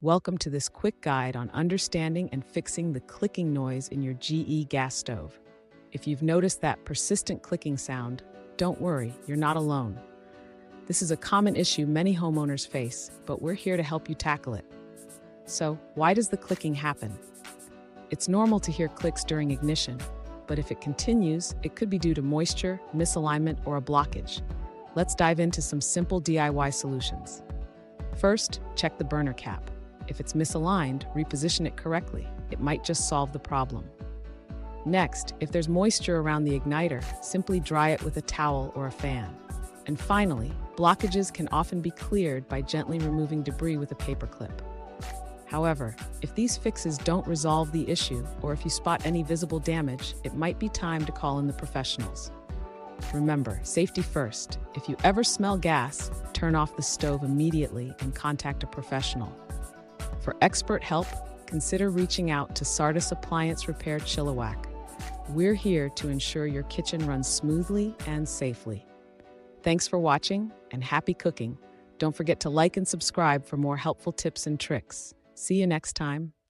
Welcome to this quick guide on understanding and fixing the clicking noise in your GE gas stove. If you've noticed that persistent clicking sound, don't worry, you're not alone. This is a common issue many homeowners face, but we're here to help you tackle it. So, why does the clicking happen? It's normal to hear clicks during ignition, but if it continues, it could be due to moisture, misalignment, or a blockage. Let's dive into some simple DIY solutions. First, check the burner cap. If it's misaligned, reposition it correctly. It might just solve the problem. Next, if there's moisture around the igniter, simply dry it with a towel or a fan. And finally, blockages can often be cleared by gently removing debris with a paper clip. However, if these fixes don't resolve the issue, or if you spot any visible damage, it might be time to call in the professionals. Remember, safety first. If you ever smell gas, turn off the stove immediately and contact a professional. For expert help, consider reaching out to Sardis Appliance Repair Chilliwack. We're here to ensure your kitchen runs smoothly and safely. Thanks for watching and happy cooking. Don't forget to like and subscribe for more helpful tips and tricks. See you next time.